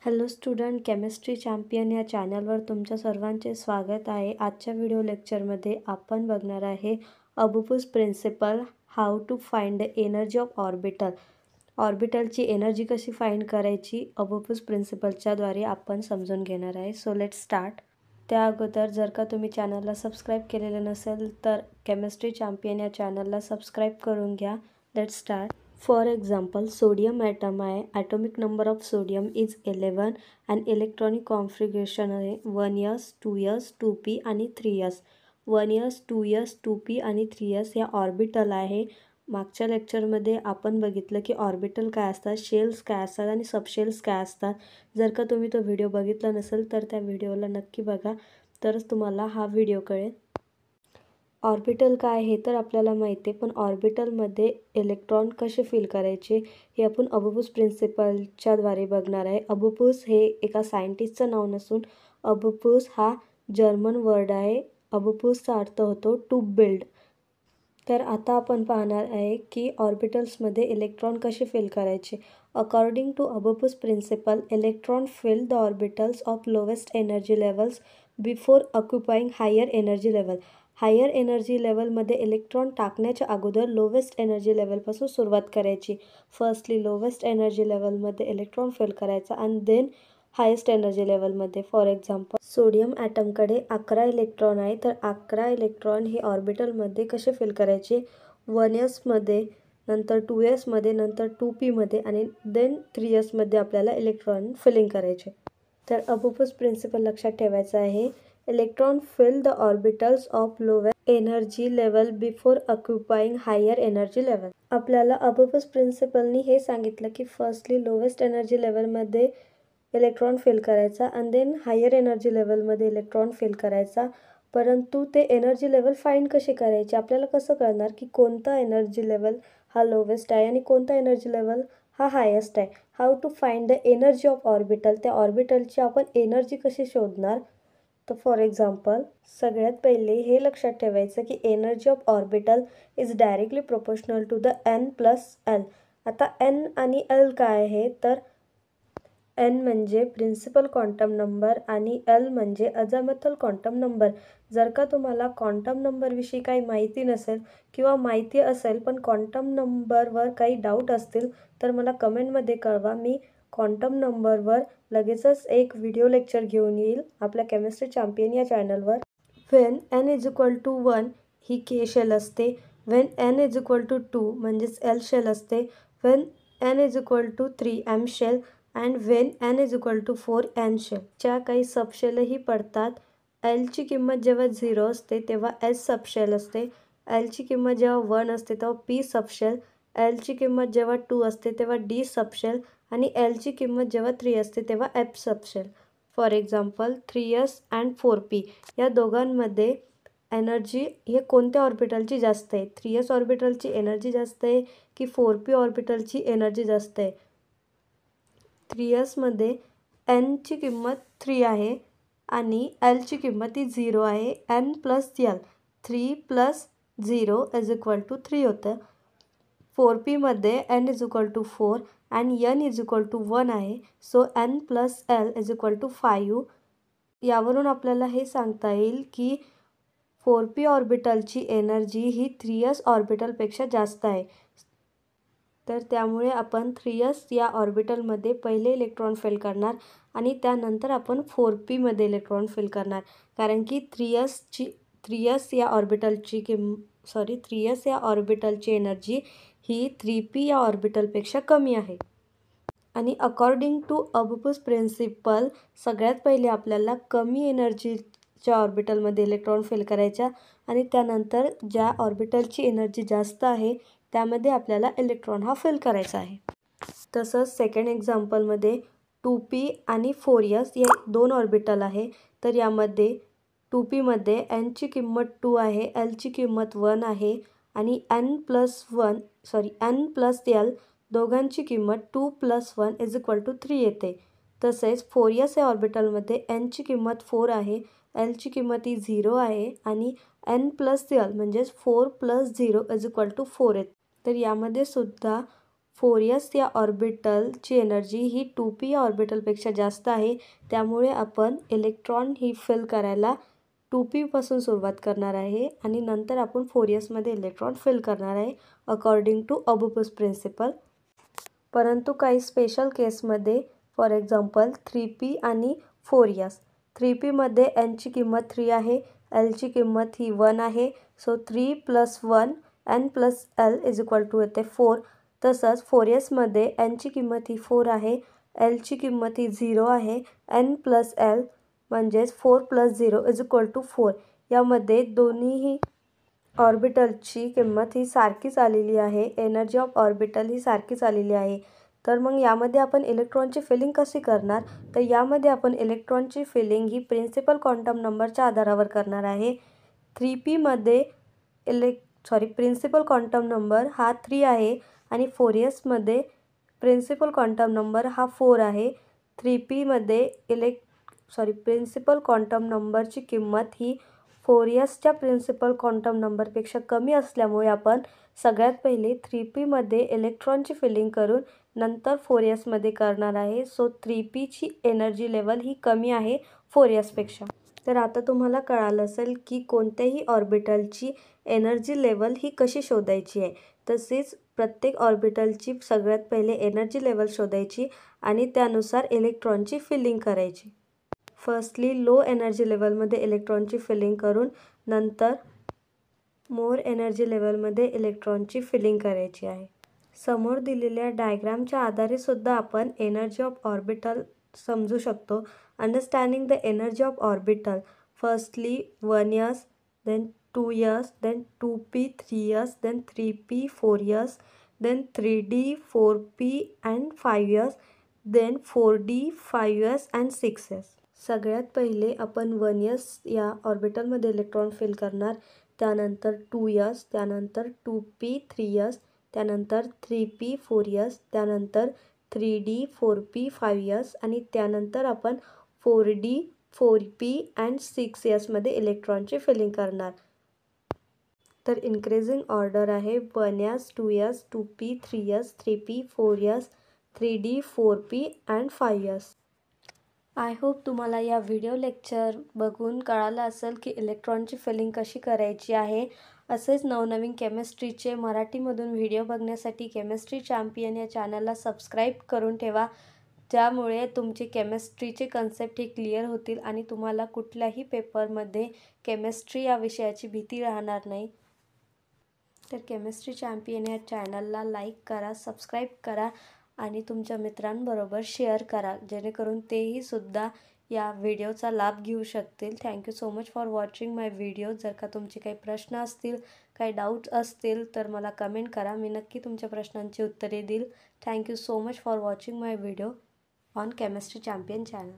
Hello student, chemistry champion या चॅनलवर तुमच्या सर्वांचे स्वागत आहे. आजच्या व्हिडिओ लेक्चरमध्ये आपण बघणार आहे aufbau principle, how to find the energy of orbital. ऑर्बिटलची एनर्जी कशी फाइंड करायची अबुपूस प्रिन्सिपलच्या द्वारे आपण समजून घेणार आहे. So let start. त्या अगोदर जर का तुम्ही चॅनलला सबस्क्राईब केलेलं नसेल तर केमिस्ट्री चॅम्पियन या चॅनलला सबस्क्राईब करून घ्या. Let start. For example, sodium atom आहे. atomic number of sodium is 11 and electronic configuration आहे 1s, 2s, 2p आणि 3s. 1s, 2s, 2p आणि 3s या ऑर्बिटल आहे. मागच्या लेक्चरमध्ये आपण बघितलं की ऑर्बिटल काय असतात, शेल्स काय असतात आणि सबशेल्स काय असतात. जर का तुम्ही तो व्हिडिओ बघितला नसेल तर त्या व्हिडिओला नक्की बघा, तरच तुम्हाला हा व्हिडिओ कळेल. ऑर्बिटल काय हे तर आपल्याला माहिती आहे, पण ऑर्बिटलमध्ये इलेक्ट्रॉन कसे फील करायचे हे आपण अबुपूस प्रिन्सिपलच्या द्वारे बघणार आहे. अबुपूस हे एका सायंटिस्टचं नाव नसून अबुपूस हा जर्मन वर्ड आहे. अबुपूसचा अर्थ होतो टू बिल्ड. तर आता आपण पाहणार आहे की ऑर्बिटल्समध्ये इलेक्ट्रॉन कसे फील करायचे. According to aufbau principle, electron fill the orbitals of lowest energy levels before occupying higher energy level. Higher energy लेवलमध्ये इलेक्ट्रॉन टाकण्याच्या अगोदर लोवेस्ट एनर्जी लेवलपासून सुरुवात करायची. फर्स्टली लोवेस्ट एनर्जी लेवलमध्ये इलेक्ट्रॉन फिल करायचा आणि देन हायेस्ट एनर्जी लेवलमध्ये. फॉर एक्झाम्पल, सोडियम ॲटमकडे 11 इलेक्ट्रॉन आहे, तर 11 इलेक्ट्रॉन हे ऑर्बिटलमध्ये कसे फिल करायचे, 1sमध्ये, नंतर 2sमध्ये, नंतर 2pमध्ये आणि देन 3sमध्ये आपल्याला इलेक्ट्रॉन फिलिंग करायचे. तर अबुपूस प्रिन्सिपल लक्षात ठेवायचं आहे. Electron fill the orbitals of lowest energy level before occupying higher energy level. आपल्याला अबुपूस प्रिन्सिपलनी हे सांगितलं की फर्स्टली लोवेस्ट एनर्जी लेवलमध्ये इलेक्ट्रॉन फिल करायचा आणि देन हायर एनर्जी लेवलमध्ये इलेक्ट्रॉन फिल करायचा. परंतु ते एनर्जी लेवल फाइंड कसे करायचे, आपल्याला कसं कळणार की कोणता एनर्जी लेवल हा लोवेस्ट आहे आणि कोणता एनर्जी लेवल हा हायेस्ट आहे. How to find the energy of orbital. त्या ऑर्बिटलची आपण एनर्जी कशी शोधणार. तर फॉर एक्झाम्पल, सगळ्यात पहिले हे लक्षात ठेवायचं की energy of orbital is directly proportional to the n plus L. आता n आणि l काय आहे, तर n म्हणजे प्रिन्सिपल क्वांटम नंबर आणि l म्हणजे अझामथल क्वांटम नंबर. जर का तुम्हाला क्वांटम नंबरविषयी काही माहिती नसेल किंवा माहिती असेल पण क्वांटम नंबरवर काही डाऊट असतील तर मला कमेंटमध्ये कळवा. मी क्वांटम नंबरवर लगेचच एक व्हिडिओ लेक्चर घेऊन येईल आपल्या केमिस्ट्री चॅम्पियन या चॅनलवर. When n is equal to 1 ही के शेल असते. When n is equal to 2 म्हणजेच एल शेल असते. When n is equal to 3 M shell and when n is equal to 4 N shell. च्या काही सबशेलही पडतात. एलची किंमत जेव्हा 0 असते तेव्हा एस सबशेल असते. एलची किंमत जेव्हा 1 असते तेव्हा पी सबशेल. एलची किंमत जेव्हा 2 असते तेव्हा डी सबशेल आणि एलची किंमत जेव्हा 3 असते तेव्हा F subshell. For example, 3s and 4p या दोघांमध्ये एनर्जी हे कोणत्या ऑर्बिटलची जास्त आहे, 3s ऑर्बिटलची एनर्जी जास्त आहे की 4p ऑर्बिटलची एनर्जी जास्त आहे. 3sमध्ये nची किंमत 3 आहे आणि एलची किंमत ही 0 आहे. n plus L, 3 plus 0 is equal to 3 होतं. 4pमध्ये n इज इक्वल टू 4 आणि n इज इक्वल टू 1 आहे. So n plus L is equal to 5. यावरून आपल्याला हे सांगता येईल की 4p ऑर्बिटलची एनर्जी ही 3s ऑर्बिटलपेक्षा जास्त आहे. तर त्यामुळे आपण 3s या ऑर्बिटलमध्ये पहिले इलेक्ट्रॉन फिल करणार आणि त्यानंतर आपण 4pमध्ये इलेक्ट्रॉन फिल करणार, कारण की 3s या ऑर्बिटलची एनर्जी ही 3p या ऑर्बिटलपेक्षा कमी आहे. आणि अकॉर्डिंग टू अबुपूस प्रिन्सिपल सगळ्यात पहिले आपल्याला कमी एनर्जीच्या ऑर्बिटलमध्ये इलेक्ट्रॉन फिल करायच्या आणि त्यानंतर ज्या ऑर्बिटलची एनर्जी जास्त आहे त्यामध्ये आपल्याला इलेक्ट्रॉन हा फिल करायचा आहे. तसंच सेकंड एक्झाम्पलमध्ये 2p आणि 4s हे दोन ऑर्बिटल आहे. तर यामध्ये 2pमध्ये nची किंमत 2 आहे, एलची किंमत 1 आहे आणि n प्लस एल दोघांची किंमत 2 प्लस 1 इज इक्वल टू 3 येते. तसेच 4s या ऑर्बिटलमध्ये nची किंमत 4 आहे, एलची किंमत ही 0 आहे आणि n प्लस एल म्हणजेच 4 प्लस 0 इज इक्वल टू 4 येते. तर यामध्ये सुद्धा 4s या ऑर्बिटलची एनर्जी ही 2p या ऑर्बिटलपेक्षा जास्त आहे, त्यामुळे आपण इलेक्ट्रॉन ही फिल करायला 2p पासून सुरुवात करणार आहे आणि नंतर आपण 4s मध्ये इलेक्ट्रॉन फिल करणार आहे अकॉर्डिंग टू अबुपूस प्रिन्सिपल. परंतु काही स्पेशल केसमध्ये फॉर एक्झाम्पल 3p आणि 4s, 3p मध्ये n ची किंमत 3 आहे, l ची किंमत ही 1 आहे. सो 3 + 1 n + l = येते 4. तसंच 4s मध्ये n ची किंमत ही 4 आहे, l ची किंमत ही 0 आहे, n + l म्हणजेच 4 + 0 = 4. यामध्ये दोन्हीही ऑर्बिटलची किंमत ही सारखीच आलेली आहे, एनर्जी ऑफ ऑर्बिटल ही सारखीच आलेली आहे. तर मग यामध्ये आपण इलेक्ट्रॉनची फिलिंग कशी करणार? तर यामध्ये आपण इलेक्ट्रॉनची फिलिंग ही प्रिन्सिपल क्वांटम नंबरच्या आधारावर करणार आहे. 3p मध्ये प्रिन्सिपल क्वांटम नंबर हा 3 आहे आणि 4s मध्ये प्रिन्सिपल क्वांटम नंबर हा 4 आहे. 3p मध्ये प्रिन्सिपल क्वांटम नंबरची किंमत ही 4sच्या प्रिन्सिपल क्वांटम नंबरपेक्षा कमी असल्यामुळे आपण सगळ्यात पहिले 3p मध्ये इलेक्ट्रॉनची फिलिंग करून नंतर 4s मध्ये करणार आहे. सो 3p ची एनर्जी लेवल ही कमी आहे 4s पेक्षा. तर आता तुम्हाला कळालं असेल की कोणत्याही ऑर्बिटलची एनर्जी लेवल ही कशी शोधायची आहे. तसेच प्रत्येक ऑर्बिटलची सगळ्यात पहिले एनर्जी लेवल शोधायची आणि त्यानुसार इलेक्ट्रॉनची फिलिंग करायची. फर्स्टली लो एनर्जी लेवलमध्ये इलेक्ट्रॉनची फिलिंग करून नंतर मोर एनर्जी लेवलमध्ये इलेक्ट्रॉनची फिलिंग करायची आहे. समोर दिलेल्या डायग्रामच्या आधारे सुद्धा आपण एनर्जी ऑफ ऑर्बिटल समजू शकतो. Understanding the energy of orbital, firstly 1s, then 2s, then 2p 3s, then 3p 4s, then 3d 4p and 5s, then 4d 5s and 6s. सगळ्यात पहिले आपण 1s या ऑर्बिटलमध्ये इलेक्ट्रॉन फिल करणार, त्यानंतर 2s, त्यानंतर 2p 3s, त्यानंतर 3p 4s, त्यानंतर 3d 4p 5s आणि त्यानंतर आपण 4d 4p and 6s मध्ये इलेक्ट्रॉनची फिलिंग करणार. तर इन्क्रीजिंग ऑर्डर आहे 1s, 2s, 2p, 3s, 3p, 4s, 3d 4p and 5s. I hope तुम्हाला या व्हिडिओ लेक्चर बघून कळालं असेल की इलेक्ट्रॉनची फिलिंग कशी करायची आहे. असेच नवनवीन केमिस्ट्रीचे मराठीमधून व्हिडिओ बघण्यासाठी केमिस्ट्री चॅम्पियन या चॅनलला सबस्क्राईब करून ठेवा. त्यामुळे तुमचे केमिस्ट्रीचे कन्सेप्ट हे क्लिअर होतील आणि तुम्हाला कुठल्याही पेपरमध्ये केमिस्ट्री या विषयाची भीती राहणार नाही. तर केमिस्ट्री चॅम्पियन या चॅनलला लाईक करा, सबस्क्राईब करा आणि तुमच्या मित्रांबरोबर शेअर करा, जेणेकरून तेही सुद्धा या व्हिडिओचा लाभ घेऊ शकतील. Thank you so much for watching my video. जर का तुमचे काही प्रश्न असतील, काही डाऊट्स असतील तर मला कमेंट करा, मी नक्की तुमच्या प्रश्नांची उत्तरे देईल. Thank you so much for watching my video on chemistry champion channel.